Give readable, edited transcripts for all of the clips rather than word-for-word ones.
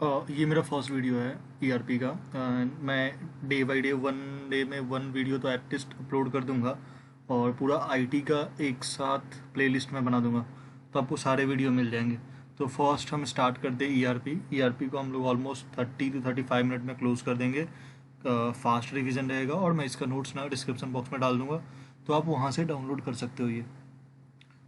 ये मेरा first video है ईआरपी का। मैं day by day one day में वन वीडियो तो एटलीस्ट अपलोड कर दूंगा, और पूरा आईटी का एक साथ प्लेलिस्ट में बना दूंगा, तो आपको सारे वीडियो मिल जाएंगे। तो फर्स्ट हम स्टार्ट करते हैं ईआरपी को हम लोग ऑलमोस्ट 30 to 35 मिनट में क्लोज कर देंगे। फास्ट रिवीजन रहेगा और मैं इसका नोट्स ना डिस्क्रिप्शन बॉक्स में डाल दूंगा, तो आप वहाँ से डाउनलोड कर सकते हो ये।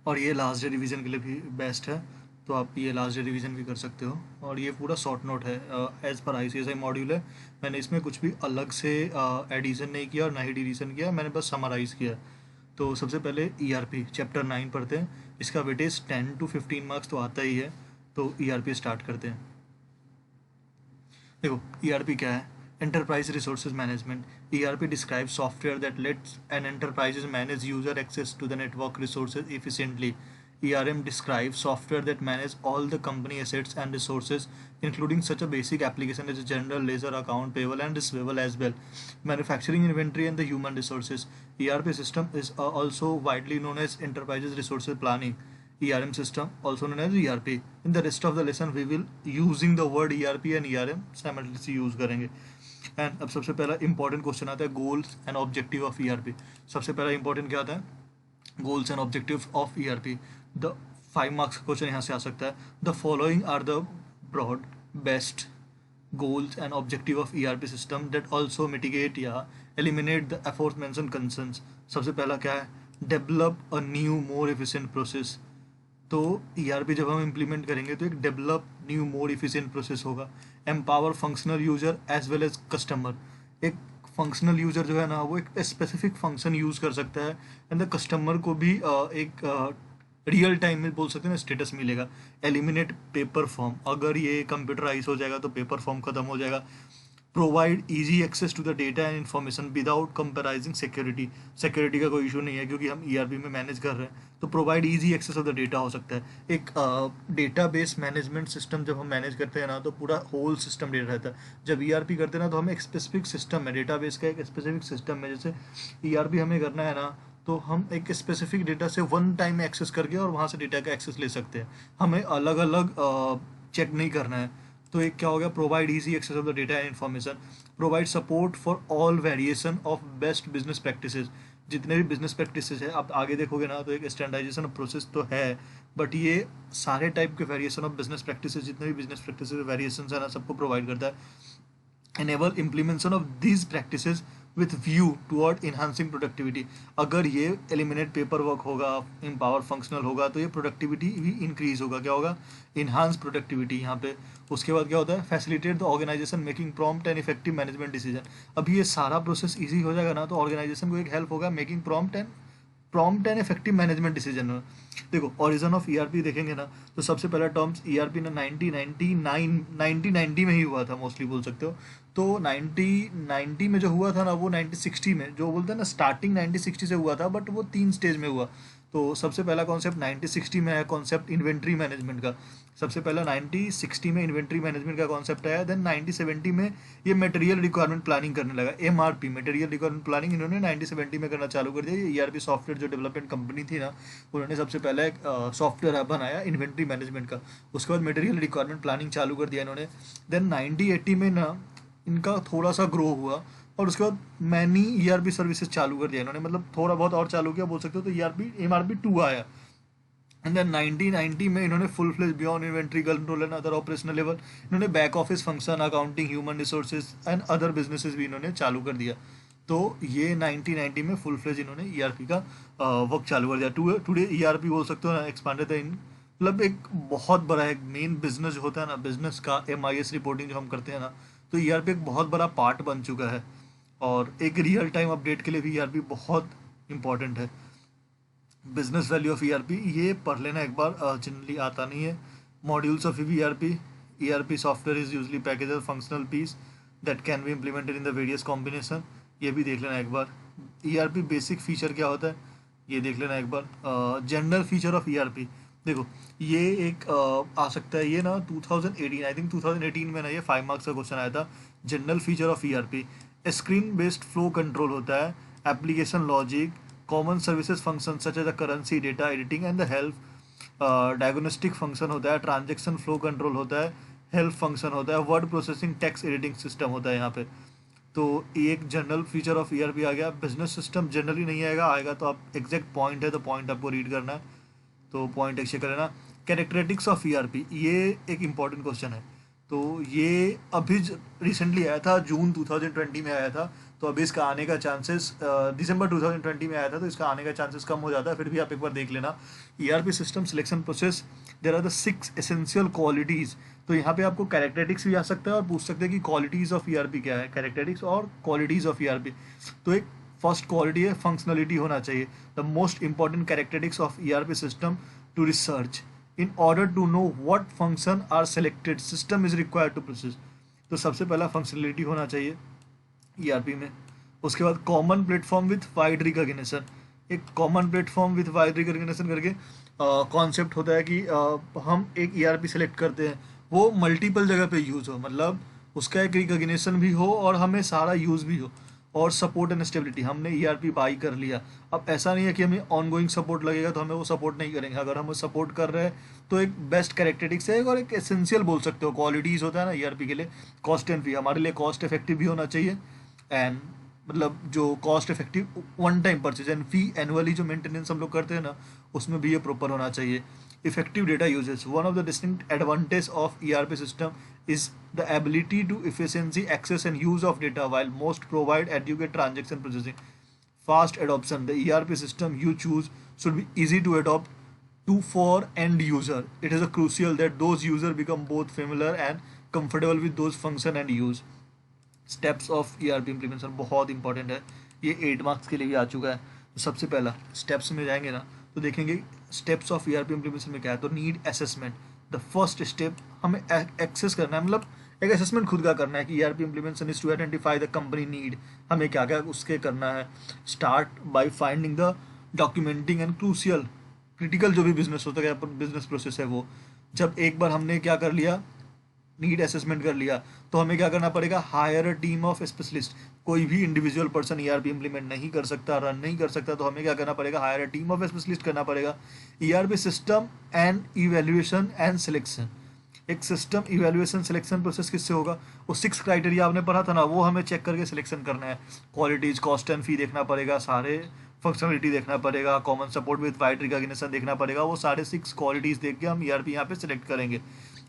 और ये लास्ट डे रिवीजन के लिए भी बेस्ट है, तो आप ये लास्ट डे रिवीजन भी कर सकते हो। और ये पूरा शॉर्ट नोट है, एज़ पर आईसीएसआई मॉड्यूल है। मैंने इसमें कुछ भी अलग से एडिशन नहीं किया और ना ही डिलीशन किया, मैंने बस समराइज़ किया। तो सबसे पहले ईआरपी चैप्टर 9 पढ़ते हैं। इसका वेटेज 10 to 15 मार्क्स तो आता ही है। तो ईआरपी स्टार्ट करते हैं। देखो ईआरपी क्या है? Enterprise resources management. ERP describe software that lets an enterprises manage user access to the network resources efficiently. ERM describes software that manage all the company assets and resources, including such a basic application as a general ledger, account payable and receivable as well. Manufacturing inventory and the human resources. ERP system is also widely known as enterprises resources planning. ERM system, also known as ERP. In the rest of the lesson, we will using the word ERP and ERM simultaneously use करेंगे। And अब सबसे पहला important question आता है, goals and objective of ERP. सबसे पहला important क्या आता है? Goals and objective of ERP. The 5 marks का क्वेश्चन यहाँ से आ सकता है। The following are the broad best goals and objective of ERP system that also mitigate या eliminate the aforementioned concerns। सबसे पहला क्या है? develop a new more efficient process। तो ERP जब हम इम्प्लीमेंट करेंगे तो एक develop new more efficient process होगा। Empower functional user as well as customer. एक फंक्शनल यूजर जो है ना, वो एक स्पेसिफिक फंक्शन यूज़ कर सकता है, एंड द कस्टमर को भी एक रियल टाइम में बोल सकते हैं ना स्टेटस मिलेगा। Eliminate paper form. अगर ये कंप्यूटराइज हो जाएगा तो पेपर फॉर्म खत्म हो जाएगा। Provide easy access to the data and information without compromising security. Security का कोई इशू नहीं है क्योंकि हम ईआरपी में मैनेज कर रहे हैं, तो provide easy access of the data हो सकता है। एक डेटाबेस मैनेजमेंट सिस्टम जब हम मैनेज करते हैं ना, तो पूरा होल सिस्टम डेटा रहता है। जब ईआरपी करते हैं ना, तो हम एक स्पेसिफिक सिस्टम है, डेटाबेस का एक स्पेसिफिक सिस्टम है। जैसे ईआरपी हमें करना है ना, तो हम एक स्पेसिफिक डेटा से वन टाइम में एक्सेस करके और वहाँ से डेटा का एक्सेस ले सकते हैं। हमें अलग अलग चेक नहीं करना है। तो एक क्या हो गया? Provide easy access of the data and information. Provide support for all variation of best business practices. जितने भी बिजनेस प्रैक्टिसेस है, आप आगे देखोगे ना, तो एक स्टैंडर्डाइजेशन ऑफ प्रोसेस तो है, बट ये सारे टाइप के वेरिएशन ऑफ बिजनेस प्रैक्टिसेस, जितने भी बिजनेस प्रैक्टिसेस वेरिएशन है ना, सबको प्रोवाइड करता है। enable implementation of these practices with view toward enhancing productivity। अगर ये eliminate पेपर वर्क होगा, empower functional होगा, तो ये productivity भी increase होगा। क्या होगा? enhance productivity यहाँ पे। उसके बाद क्या होता है? facilitate the organization making prompt and effective management decision। अब ये सारा प्रोसेस easy हो जाएगा ना, तो ऑर्गेनाइजेशन को एक हेल्प होगा making prompt and effective management decision में। देखो ओरिजिन ऑफ ईआरपी देखेंगे ना, तो सबसे पहला टर्म्स ईआरपी ना 1990 में ही हुआ था, मोस्टली बोल सकते हो। तो 1990 में जो हुआ था ना, वो 1960 में, जो बोलते हैं ना स्टार्टिंग 1960 से हुआ था, बट वो 3 स्टेज में हुआ। तो सबसे पहला कॉन्सेप्ट 1960 में है, कॉन्सेप्ट इन्वेंट्री मैनेजमेंट का। सबसे पहला 1960 में इन्वेंट्री मैनेजमेंट का कॉन्सेप्ट आया। देन 1970 में ये मटेरियल रिक्वायरमेंट प्लानिंग करने लगा, एमआरपी मटेरियल रिक्वायरमेंट प्लानिंग इन्होंने 1970 में करना चालू कर दिया। ये ईआरपी सॉफ्टवेयर जो डेवलपमेंट कंपनी थी ना, उन्होंने सबसे पहले एक सॉफ्टवेयर बनाया इन्वेंट्री मैनेजमेंट का। उसके बाद मटेरियल रिक्वायरमेंट प्लानिंग चालू कर दिया इन्होंने। देन 1980 में ना इनका थोड़ा सा ग्रो हुआ, और उसके बाद मैनी ईआरपी सर्विसेज चालू कर दिया इन्होंने, मतलब थोड़ा बहुत और चालू किया बोल सकते हो। तो ईआरपी एमआरपी 2 आया। एंड देन 1990 में इन्होंने full fledge beyond inventory control and other operational level, इन्होंने back office function, accounting, human resources and other businesses भी इन्होंने चालू कर दिया। तो ये 1990 में फुल फ्लेज इन्होंने ईआरपी का वर्क चालू कर दिया। टुडे ईआरपी बोल सकते हो ना एक्सपांडेड इन, मतलब एक बहुत बड़ा एक मेन बिजनेस जो होता है ना, बिजनेस का एमआईएस रिपोर्टिंग जो हम करते हैं ना, तो ईआरपी एक बहुत बड़ा पार्ट बन चुका है। और एक रियल टाइम अपडेट के लिए भी ईआरपी बहुत इंपॉर्टेंट है। बिजनेस वैल्यू ऑफ ईआरपी ये पढ़ लेना एक बार, जनरली आता नहीं है। Modules of ERP software is usually package of functional piece that can be implemented in the various combination. ये भी देख लेना एक बार। ईआरपी बेसिक फीचर क्या होता है, ये देख लेना एक बार। जनरल फीचर ऑफ ईआरपी, देखो ये एक आ सकता है, ये ना 2018 आई थिंक 2018 में ना ये 5 मार्क्स का क्वेश्चन आया था। General feature of ERP, screen based flow control होता है, application logic, common services function such as the currency, data editing and the help, diagnostic function होता है, ट्रांजेक्शन फ्लो कंट्रोल होता है, हेल्प फंक्शन होता है, word processing, text editing system होता है यहाँ पे। तो ये एक जनरल फीचर ऑफ ईआरपी आ गया। बिजनेस सिस्टम जनरली नहीं आएगा, आएगा तो आप एग्जैक्ट पॉइंट है तो पॉइंट आपको रीड करना है, तो पॉइंट एक्शन कर लेना। कैरेक्टरिस्टिक्स ऑफ ईआरपी, ये एक इम्पॉर्टेंट क्वेश्चन है। तो ये अभी रिसेंटली आया था, जून 2020 में आया था, तो अभी इसका आने का चांसेस दिसंबर 2020 में आया था, तो इसका आने का चांसेस कम हो जाता है, फिर भी आप एक बार देख लेना। ERP system selection process, there are the 6 essential qualities. तो यहाँ पे आपको कैरेक्टरिस्टिक्स भी आ सकता है और पूछ सकते हैं कि क्वालिटीज़ ऑफ ईआरपी क्या है, कैरेक्टरिस्टिक्स और क्वालिटीज़ ऑफ ईआरपी। तो एक फर्स्ट क्वालिटी है फंक्शनलिटी होना चाहिए। The most important characteristics of ERP system to research in order to know what function are selected system is required to process. तो सबसे पहला फंक्शनलिटी होना चाहिए ईआरपी में। उसके बाद common platform with wide recognition, एक common platform with wide recognition करके कॉन्सेप्ट होता है कि हम एक ईआरपी सेलेक्ट करते हैं, वो मल्टीपल जगह पे यूज़ हो, मतलब उसका एक रिकॉग्निशन भी हो और हमें सारा यूज़ भी हो। और सपोर्ट एंड स्टेबिलिटी, हमने ईआरपी बाई कर लिया, अब ऐसा नहीं है कि हमें ऑनगोइंग सपोर्ट लगेगा तो हमें वो सपोर्ट नहीं करेंगे। अगर हम सपोर्ट कर रहे हैं तो एक बेस्ट कैरेक्टरिस्टिक्स है और एक एसेंशियल बोल सकते हो, क्वालिटीज़ होता है ना ईआरपी के लिए। कॉस्ट एंड फी, हमारे लिए कॉस्ट इफेक्टिव भी होना चाहिए, एंड मतलब जो cost effective one time purchase, and fee annually जो मेंटेनेंस हम लोग करते हैं ना, उसमें भी ये प्रॉपर होना चाहिए। Effective data uses, one of the distinct advantage of ERP system is the ability to efficiency access and use of data while most provide adequate transaction processing. Fast adoption, the ERP system you choose should be easy to adopt to for end user. It is a crucial that those user become both familiar and comfortable with those function and use. Steps of ERP implementation बहुत important है, ये 8 marks के लिए भी आ चुका है। तो सबसे पहला स्टेप्स में जाएंगे ना, तो देखेंगे स्टेप्स ऑफ ERP इम्प्लीमेंटेशन में क्या है। तो need assessment, the first step हमें एक्सेस करना है, मतलब एक असेसमेंट खुद का करना है कि ERP implementation is to identify the company need, हमें क्या क्या उसके करना है। Start by finding the documenting and crucial, critical जो भी बिजनेस होता है, बिजनेस प्रोसेस है वो, जब एक बार हमने क्या कर लिया, नीड असेसमेंट कर लिया, तो हमें क्या करना पड़ेगा, higher a team of specialist. कोई भी इंडिविजुअल पर्सन ईआरपी इंप्लीमेंट नहीं कर सकता, रन नहीं कर सकता, तो हमें क्या करना पड़ेगा, higher a team of specialist करना पड़ेगा। ERP system and evaluation and selection, एक सिस्टम इवेल्युएशन सिलेक्शन प्रोसेस किससे होगा, वो 6 क्राइटेरिया आपने पढ़ा था ना, वो हमें चेक करके सिलेक्शन करना है। क्वालिटीज, कॉस्ट एंड फी देखना पड़ेगा, सारे फंक्शनलिटी देखना पड़ेगा, common support with wide recognition देखना पड़ेगा, वो सारे 6 क्वालिटीज देख के हम ईआरपी यहाँ पे सिलेक्ट करेंगे।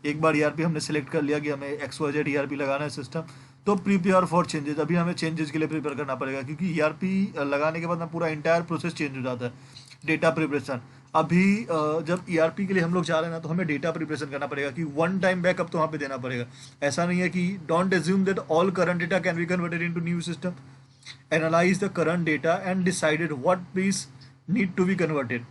एक बार ईआरपी हमने सेलेक्ट कर लिया कि हमें XYZ ईआरपी लगाना है सिस्टम, तो प्रिपेयर फॉर चेंजेस, अभी हमें चेंजेस के लिए प्रिपेयर करना पड़ेगा, क्योंकि ईआरपी लगाने के बाद ना पूरा इंटायर प्रोसेस चेंज हो जाता है। डेटा प्रिपरेशन, अभी जब ईआरपी के लिए हम लोग जा रहे हैं ना, तो हमें डेटा प्रिपरेशन करना पड़ेगा कि वन टाइम बैकअप तो वहाँ पे देना पड़ेगा। ऐसा नहीं है कि don't assume that all current data can be converted into new system. Analyse the current data and decided what piece need to be converted,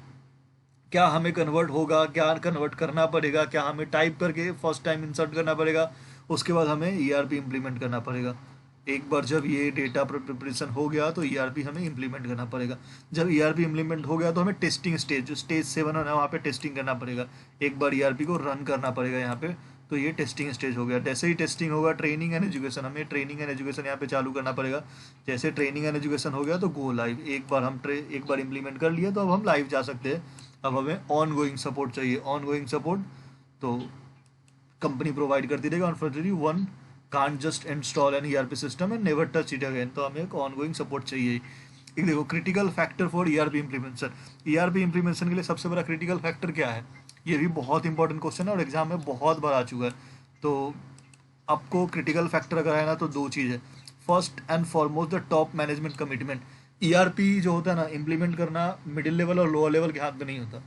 क्या हमें कन्वर्ट होगा, क्या कन्वर्ट करना पड़ेगा, क्या हमें टाइप करके फर्स्ट टाइम इंसर्ट करना पड़ेगा, उसके बाद हमें ईआरपी इम्प्लीमेंट करना पड़ेगा। एक बार जब ये डेटा प्रिपरेशन हो गया तो ईआरपी हमें इम्प्लीमेंट करना पड़ेगा। जब ईआरपी इम्प्लीमेंट हो गया तो हमें टेस्टिंग स्टेज, जो स्टेज 7 है वहाँ पे टेस्टिंग करना पड़ेगा, एक बार ईआरपी को रन करना पड़ेगा यहाँ पे, तो ये टेस्टिंग स्टेज हो गया। जैसे ही टेस्टिंग होगा, ट्रेनिंग एंड एजुकेशन, हमें ट्रेनिंग एंड एजुकेशन यहाँ पे चालू करना पड़ेगा। जैसे ट्रेनिंग एंड एजुकेशन हो गया तो गो लाइव, एक बार इम्प्लीमेंट कर लिया तो अब हम लाइव जा सकते हैं। अब हमें ऑन गोइंग सपोर्ट चाहिए, ऑन गोइंग सपोर्ट तो कंपनी प्रोवाइड करती रहेगी। Unfortunately one can't just install an ERP system and never touch it again, तो हमें एक ऑन गोइंग सपोर्ट चाहिए। एक देखो critical factor for ERP implementation, ERP implementation के लिए सबसे बड़ा क्रिटिकल फैक्टर क्या है, ये भी बहुत इंपॉर्टेंट क्वेश्चन है और एग्जाम में बहुत बार आ चुका है। तो आपको क्रिटिकल फैक्टर अगर है ना, तो 2 चीज़ है। First and foremost the top management commitment. ERP जो होता है ना, इम्प्लीमेंट करना मिडिल लेवल और लोअर लेवल के हाथ में नहीं होता,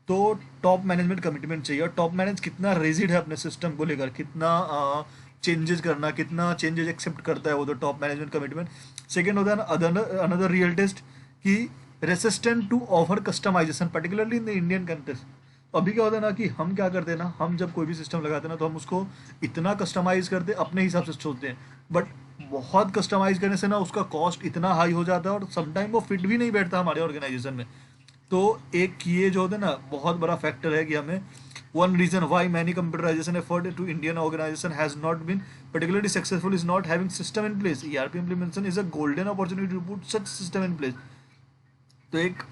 तो टॉप मैनेजमेंट कमिटमेंट चाहिए। और टॉप मैनेज कितना रिजिड है अपने सिस्टम को लेकर, कितना चेंजेस करना, कितना चेंजेस एक्सेप्ट करता है वो, तो टॉप मैनेजमेंट कमिटमेंट। सेकेंड होता है अनदर रियल टेस्ट कि resistant to offer customisation, particularly in the Indian context. अभी क्या होता है ना कि हम क्या करते हैं ना, हम जब कोई भी सिस्टम लगाते हैं ना, तो हम उसको इतना कस्टमाइज करते हैं, अपने हिसाब से सोचते हैं, बट बहुत कस्टमाइज करने से ना उसका कॉस्ट इतना हाई हो जाता है और समटाइम वो फिट भी नहीं बैठता हमारे ऑर्गेनाइजेशन में। तो एक ये जो होता है ना, बहुत बड़ा फैक्टर है कि हमें one reason why many computerisation effort to Indian organisation has not been particularly successful is not having system in place. ERP implementation is a golden opportunity to put such system in place. तो एक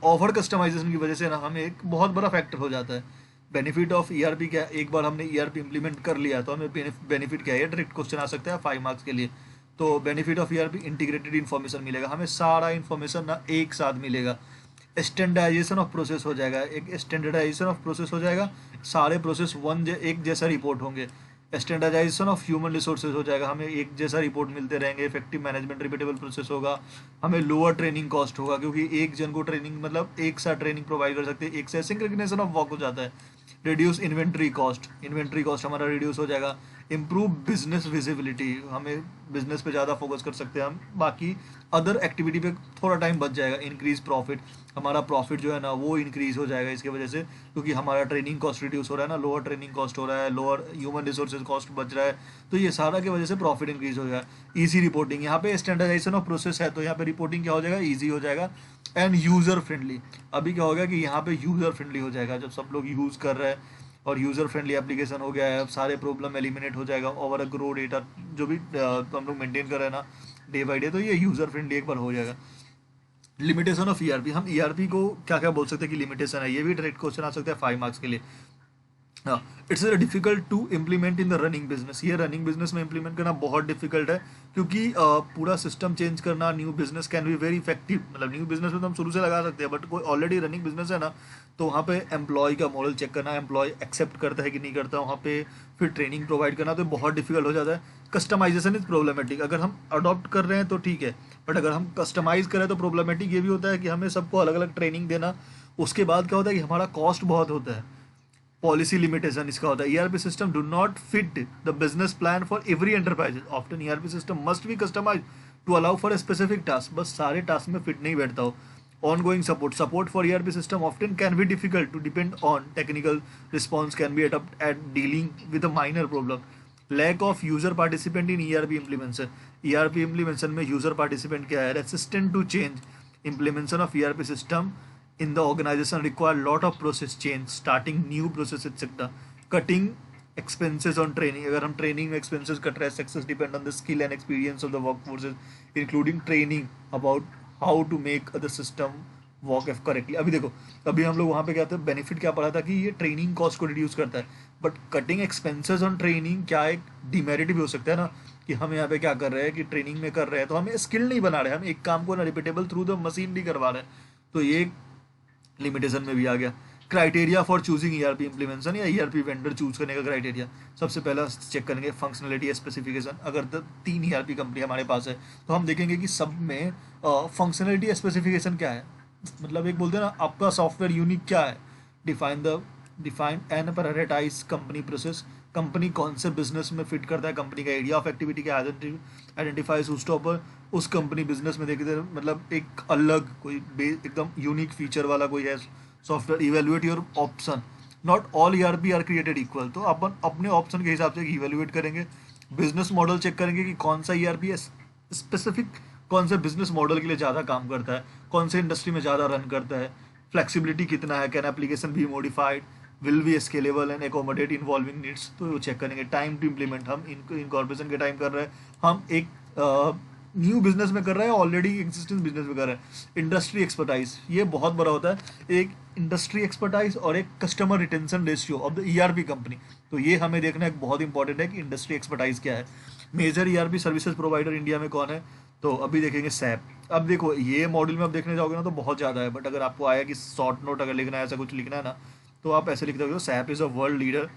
over customization की वजह से ना हमें एक बहुत बड़ा फैक्टर हो जाता है। बेनिफिट ऑफ ईआरपी क्या है? एक बार हमने ईआरपी इंप्लीमेंट कर लिया तो हमें बेनिफिट क्या है? डायरेक्ट क्वेश्चन आ सकता है 5 मार्क्स के लिए। तो benefit of ERP, integrated information मिलेगा, हमें सारा इन्फॉर्मेशन ना एक साथ मिलेगा। स्टैंडर्डाइजेशन ऑफ प्रोसेस हो जाएगा, एक स्टैंडर्डाइजेशन ऑफ प्रोसेस हो जाएगा, सारे प्रोसेस एक जैसा रिपोर्ट होंगे। स्टैंडर्डाइजेशन ऑफ ह्यूमन रिसोर्सेज हो जाएगा, हमें एक जैसा रिपोर्ट मिलते रहेंगे। इफेक्टिव मैनेजमेंट, रिपीटेबल प्रोसेस होगा, हमें लोअर ट्रेनिंग कॉस्ट होगा, क्योंकि एक जन को ट्रेनिंग मतलब एक साथ ट्रेनिंग प्रोवाइड कर सकते हैं, एक से सिंक्रोनाइजेशन ऑफ वर्क हो जाता है। Reduce inventory cost, inventory cost हमारा रिड्यूस हो जाएगा। इम्प्रूव बिजनेस विजिबिलिटी, हमें बिजनेस पे ज़्यादा फोकस कर सकते हैं हम, बाकी अदर एक्टिविटी पे थोड़ा टाइम बच जाएगा। इंक्रीज प्रॉफिट, हमारा प्रॉफिट जो है ना वो इंक्रीज हो जाएगा इसके वजह से, क्योंकि हमारा ट्रेनिंग कॉस्ट रिड्यूस हो रहा है ना, लोअर ट्रेनिंग कॉस्ट हो रहा है, लोअर ह्यूमन रिसोर्सेज कॉस्ट बच रहा है, तो ये सारा की वजह से प्रॉफिट इंक्रीज हो जाएगा। ईजी रिपोर्टिंग, यहाँ पे स्टैंडर्डाइजेशन ऑफ प्रोसेस है तो यहाँ पे रिपोर्टिंग क्या हो जाएगा? ईजी हो जाएगा। एंड यूज़र फ्रेंडली, अभी क्या होगा कि यहाँ पे यूज़र फ्रेंडली हो जाएगा, जब सब लोग यूज़ कर रहे हैं और यूज़र फ्रेंडली एप्लीकेशन हो गया है, सारे प्रॉब्लम एलिमिनेट हो जाएगा। ओवर ग्रो डेटा जो भी हम लोग मेंटेन कर रहे हैं ना डे बाई डे, तो ये यूज़र फ्रेंडली एक बार हो जाएगा। लिमिटेशन ऑफ ईआरपी, हम ईआरपी को क्या क्या बोल सकते हैं कि लिमिटेशन है, ये भी डायरेक्ट क्वेश्चन आ सकता है 5 मार्क्स के लिए। It's difficult to implement in the running business, ये रनिंग बिजनेस में इम्प्लीमेंट करना बहुत डिफिकल्ट है, क्योंकि पूरा सिस्टम चेंज करना new business can be very effective. मतलब न्यू बिजनेस में तो हम शुरू से लगा सकते हैं, बट कोई ऑलरेडी रनिंग बिजनेस है ना, तो वहाँ पे एम्प्लॉय का मॉडल चेक करना, एम्प्लॉय एक्सेप्ट करता है कि नहीं करता, वहाँ पे फिर ट्रेनिंग प्रोवाइड करना तो बहुत डिफिकल्ट हो जाता है। कस्टमाइजेशन इज प्रॉब्लमेटिक, अगर हम अडॉप्ट कर रहे हैं तो ठीक है, बट अगर हम कस्टमाइज करें तो प्रॉब्लमेटिक ये भी होता है कि हमें सबको अलग अलग ट्रेनिंग देना। उसके बाद क्या होता है कि हमारा कॉस्ट बहुत होता है। पॉलिसी लिमिटेशन इसका होता है, ERP system do not fit the business plan for every enterprise, often ERP system must be customise to allow for specific task, बस सारे टास्क में फिट नहीं बैठता हो। ongoing support for ERP system often can be difficult to depend on technical response can be at dealing with a minor problem. Lack of user participant in ERP implementation, ERP implementation में user participant क्या है? Resistant to change, implementation of ERP system in the organization require lot of process change, starting new process etc. Cutting expenses on training, अगर हम training में expenses cut रहे हैं, success depend on the skill and experience of the workforces including training about how to make the system work correctly. अभी देखो, अभी हम लोग वहाँ पे क्या था, बेनिफिट क्या पढ़ा था कि ये ट्रेनिंग कॉस्ट को रिड्यूस करता है, but cutting expenses on training क्या एक डिमेरिट भी हो सकता है ना, कि हम यहाँ पे क्या कर रहे हैं कि ट्रेनिंग में कर रहे हैं तो हमें स्किल नहीं बना रहे, हम एक काम को ना रिपीटेबल थ्रू द मशीन नहीं करवा रहे हैं, तो ये लिमिटेशन में भी आ गया। Criteria for choosing ERP implementation या ईआरपी वेंडर चूज करने का क्राइटेरिया, सबसे पहला चेक करेंगे फंक्शनलिटी स्पेसिफिकेशन। अगर 3 ईआरपी कंपनी हमारे पास है तो हम देखेंगे कि सब में फंक्शनलिटी स्पेसिफिकेशन क्या है, मतलब एक बोलते हैं ना आपका सॉफ्टवेयर यूनिक क्या है। Define and prioritise company process, company कौन से बिजनेस में फिट करता है, कंपनी का एरिया ऑफ एक्टिविटी का आइडेंटिफाई शोस्टॉपर, उस कंपनी बिजनेस में देखते हैं मतलब एक अलग कोई एकदम यूनिक फीचर वाला कोई है software. Evaluate your option, not all ERP are created equal, तो अपन अपने ऑप्शन के हिसाब से इवेल्युएट करेंगे। बिजनेस मॉडल चेक करेंगे कि कौन सा ईआरपी है स्पेसिफिक, कौन से बिजनेस मॉडल के लिए ज़्यादा काम करता है, कौन से इंडस्ट्री में ज़्यादा रन करता है, फ्लेक्सिबिलिटी कितना है, can application be modified, will be scalable and accommodate involving needs, तो वो चेक करेंगे। टाइम टू इम्प्लीमेंट, हम इनकॉर्पोरेशन के टाइम कर रहे हैं, हम एक न्यू बिजनेस में कर रहे हैं, ऑलरेडी एग्जिस्टिंग बिजनेस में कर रहे हैं। इंडस्ट्री एक्सपर्टाइज, ये बहुत बड़ा होता है, एक इंडस्ट्री एक्सपर्टाइज और एक customer retention ratio of the ERP company, तो ये हमें देखना एक बहुत इंपॉर्टेंट है कि इंडस्ट्री एक्सपर्टाइज क्या है। Major ERP services provider India में कौन है, तो अभी देखेंगे सैप। अब देखो ये मॉड्यूल में आप देखने जाओगे ना तो बहुत ज़्यादा है, बट अगर आपको आया कि शॉर्ट नोट अगर लिखना है, ऐसा कुछ लिखना है ना, तो आप ऐसे लिख दोगे, SAP is a world leader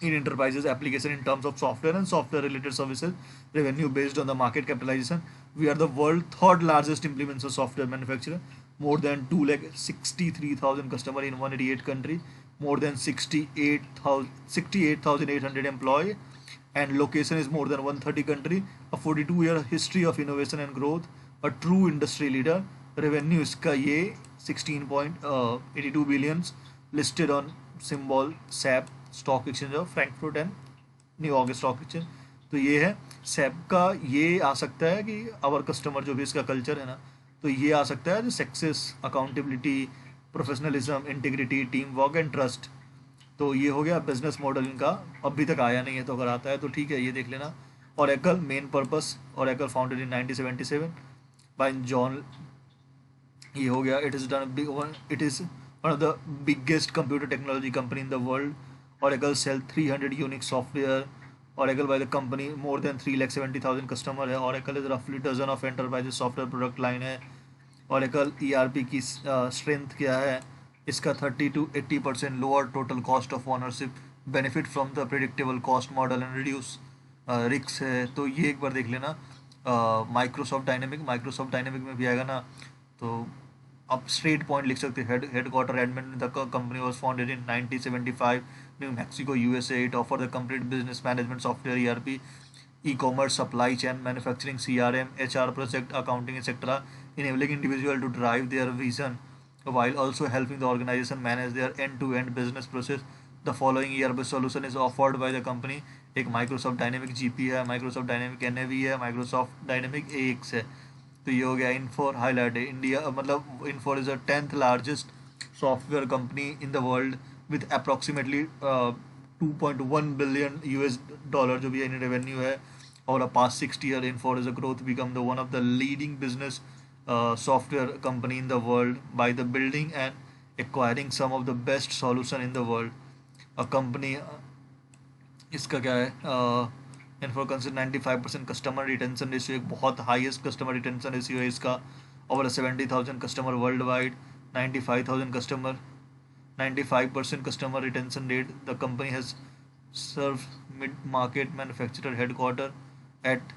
in enterprises application in terms of software and software related services revenue based on the market capitalization. We are the world third largest implementer software manufacturer, more than 2,63,000 customer in 188 country, more than 68,800 employee, and location is more than 130 country, a 42-year history of innovation and growth, a true industry leader. revenue इसका ये 16.82 billions, listed on symbol SAP stock exchange of Frankfurt and New York stock exchange. तो ये है SAP का, ये आ सकता है कि आवर कस्टमर जो भी इसका कल्चर है ना, तो ये आ सकता है success, accountability, professionalism, integrity, team work and trust. तो ये हो गया बिजनेस मॉडल इनका, अभी तक आया नहीं है, तो अगर आता है तो ठीक है, ये देख लेना। Oracle main purpose, Oracle founded in 1977 bye John, ये हो गया। It is one of the biggest computer technology company in the world. Oracle sell 300 unique software. Oracle by the company more than 3,70,000 customer है. Oracle is roughly dozen of enterprises software product line है. Oracle ERP की strength क्या है? इसका 30 to 80% lower total cost of ownership, benefit from the predictable cost model and reduce risks है. तो ये एक बार देख लेना. माइक्रोसॉफ्ट डायनेमिक में भी आएगा ना, तो आप स्ट्रेट पॉइंट लिख सकते हैं. Headquarter admin the company was founded in 1975 new Mexico USA. It offer the complete business management software, ERP, e-commerce, supply chain, manufacturing, CRM, HR, project accounting, etc., enabling individual to drive their vision while also helping the organization manage their end-to-end business process. The following ERP solution is offered by the company. एक Microsoft dynamic GP है, Microsoft dynamic NAV है, Microsoft dynamic ax है. तो ये हो गया इन्फोर highlight है. India मतलब Infor is the 10th largest software company in the world with approximately 2.1 billion US dollar जो भी इन रेवेन्यू है. और past 60 year Infor is a growth become the one of the leading business software company in the world by the building and acquiring some of the best solution in the world. A company इसका क्या है, Infor consider 95% customer retention ratio, एक बहुत highest customer retention ratio है इसका. Over 70,000 customer worldwide, 95,000 customer, 95% customer retention rate. The company has serve mid market manufacturer headquarter at.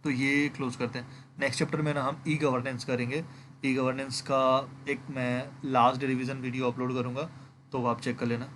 तो ये close करते हैं. नेक्स्ट चैप्टर में ना हम ई गवर्नेंस करेंगे. ई गवर्नेंस का एक मैं लास्ट रिवीजन वीडियो अपलोड करूँगा, तो वो आप चेक कर लेना.